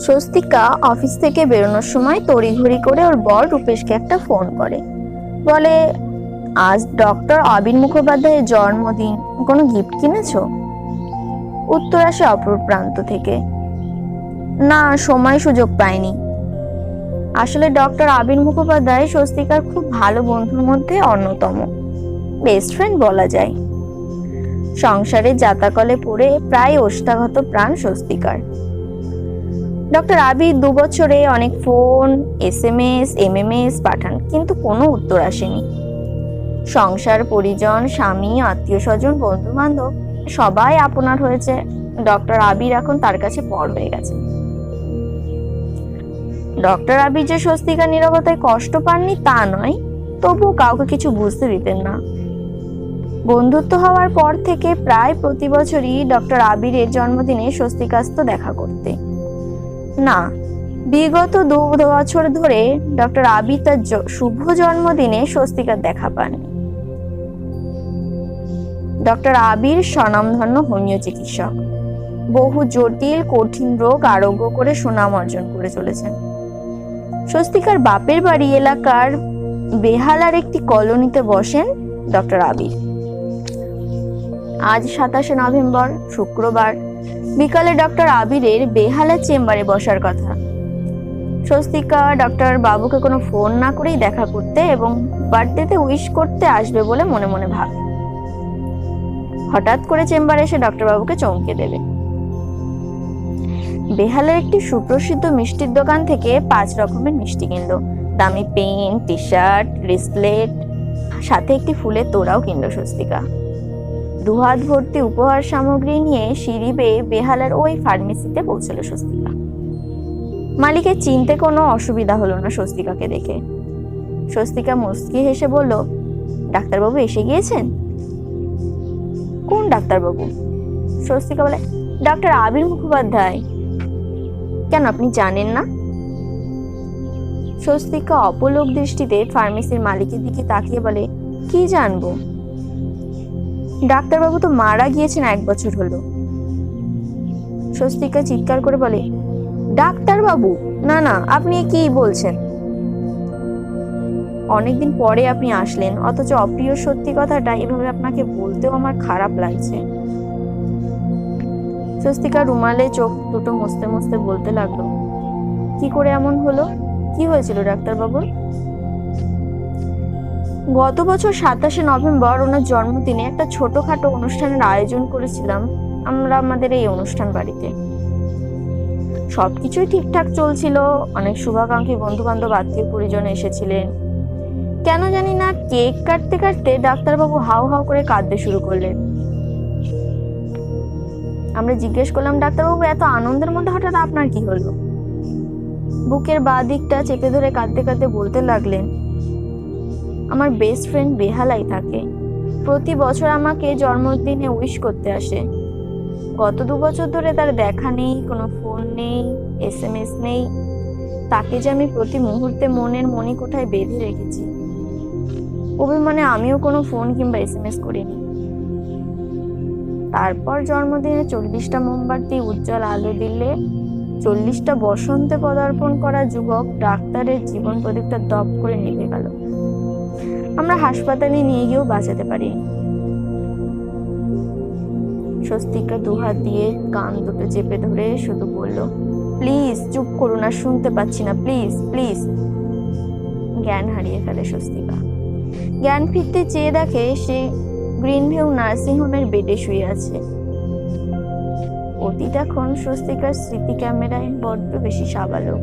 Swastika office থেকে বেরোনোর সময় তড়িঘড়ি করে ওর বর রূপেশকে একটা ফোন করে। বলে, আজ ডক্টর আবির মুখোপাধ্যায়ের জন্মদিন, কোনো গিফট কিনেছো? উত্তর আসে অপর প্রান্ত থেকে, না, সময় সুযোগ পাইনি। আসলে ডক্টর আবির মুখোপাধ্যায় স্বস্তিকার খুব ভালো বন্ধুর মধ্যে অন্যতম, বেস্ট ফ্রেন্ড বলা যায়। সংসারের জাতাকলে পড়ে প্রায় ওষ্ঠাগত প্রাণ স্বস্তিকার। ডক্টর আবির 2 বছরে অনেক ফোন, SMS, MMS পাঠান, কিন্তু কোনো উত্তর আসেনি। সংসার, পরিজন, স্বামী, আত্মীয় স্বজন, বন্ধু বান্ধব সবাই আপনার হয়েছে। ডক্টর আবির এখন তার কাছে পর হয়ে গেছে। ডক্টর আবির যে স্বস্তিকার নীরবতায় কষ্ট পাননি তা নয়, তবুও কাউকে কিছু বুঝতে দিতেন না। বন্ধুত্ব হওয়ার পর থেকে প্রায় প্রতি বছরই ডক্টর আবিরের জন্মদিনে স্বস্তিকা আসতো দেখা করতে। না, বিগত 2 বছর ধরে ডক্টর আবির তার শুভ জন্মদিনে স্বস্তিকার দেখা পাননি। ডক্টর আবির স্বনামধন্য হোমিও চিকিৎসক, বহু জটিল কঠিন রোগ আরোগ্য করে সুনাম অর্জন করে চলেছেন। স্বস্তিকার বাপের বাড়ি এলাকার বেহালার একটি কলোনিতে বসেন ডক্টর আবির। আজ 27শে নভেম্বর, শুক্রবার বিকালে ডক্টর আবিরের বেহালা চেম্বারে বসার কথা। স্বস্তিকা ডক্টর বাবুকে কোনো ফোন না করেই দেখা করতে এবং বার্থডেতে উইশ করতে আসবে বলে মনে মনে ভাবে। হঠাৎ করে চেম্বারে এসে ডক্টর বাবুকে চমকে দেবে। বেহালার একটি সুপ্রসিদ্ধ মিষ্টির দোকান থেকে 5 রকমের মিষ্টি কিনলো। দামি পেন, টি শার্ট, রিসলেট, সাথে একটি ফুলের তোড়াও কিনলো স্বস্তিকা। 2 হাত ভর্তি উপহার সামগ্রী নিয়ে সিঁড়ি বেয়ে বেহালার ওই ফার্মেসিতে পৌঁছলো স্বস্তিকা। মালিকের চিনতে কোনো অসুবিধা হলো না স্বস্তিকাকে দেখে। স্বস্তিকা মুচকি হেসে বলল, ডাক্তারবাবু এসে গিয়েছেন? কোন ডাক্তারবাবু? স্বস্তিকা বলে, ডক্টর আবির মুখোপাধ্যায়। কেন, আপনি জানেন না? স্বস্তিকা অপলক দৃষ্টিতে ফার্মেসির মালিকের দিকে তাকিয়ে বলে, কি জানবো? ডাক্তারবাবু তো মারা গিয়েছেন 1 বছর হলো। স্বস্তিকা চিৎকার করে বলে, ডাক্তারবাবু? না না, আপনি কি বলছেন? অনেকদিন পরে আপনি আসলেন, অথচ অপ্রিয় সত্যি কথাটা এভাবে আপনাকে বলতেও আমার খারাপ লাগছে। স্বস্তিকা রুমালে চোখ দুটো মুছতে মুছতে বলতে লাগলো, কি করে এমন হলো? কি হয়েছিল ডাক্তারবাবুর? গত বছর 27শে নভেম্বর ওনার জন্মদিনে একটা ছোটখাটো অনুষ্ঠানের আয়োজন করেছিলাম আমরা আমাদের এই অনুষ্ঠান বাড়িতে। সবকিছুই ঠিকঠাক চলছিল, অনেক শুভাকাঙ্ক্ষী বন্ধু বান্ধব আত্মীয় পরিজন এসেছিলেন। কেন জানি না কেক কাটতে কাটতে ডাক্তারবাবু হাউ হাউ করে কাঁদতে শুরু করলেন। আমরা জিজ্ঞেস করলাম, ডাক্তারবাবু এত আনন্দের মধ্যে হঠাৎ আপনার কি হলো? বুকের বাঁ দিকটা চেপে ধরে কাঁদতে কাঁদতে বলতে লাগলেন, আমার বেস্ট ফ্রেন্ড বেহালাই থাকে, প্রতি বছর আমাকে জন্মদিনে উইশ করতে আসে। গত 2 বছর ধরে তার দেখা নেই, কোনো ফোন নেই, SMS নেই। তাকে যে আমি প্রতি মুহূর্তে মনের মণিকোঠায় বেঁধে রেখেছি। অভিমানে আমিও কোনো ফোন কিংবা SMS করিনি। তারপর জন্মদিনে 40টা মোমবাতি উজ্জ্বল আলো দিলে 40টা বসন্তে পদার্পণ করা যুবক ডাক্তারের জীবন প্রদীপটা দপ করে নিভে গেল। আমরা হাসপাতালে নিয়ে গিয়েও বাঁচাতে পারি। স্বস্তিকা 2 হাত দিয়ে কান দুটো চেপে ধরে শুধু বলল, প্লিজ চুপ করুন, আর শুনতে পাচ্ছি না, প্লিজ প্লিজ। জ্ঞান হারিয়ে ফেলে স্বস্তিকা। জ্ঞান ফিরতে চেয়ে দেখে সে গ্রিনভিউ নার্সিং হোমের বেডে শুয়ে আছে। অতীত এখন স্বস্তিকার স্মৃতি ক্যামেরায় বড্ড বেশি সাবালক।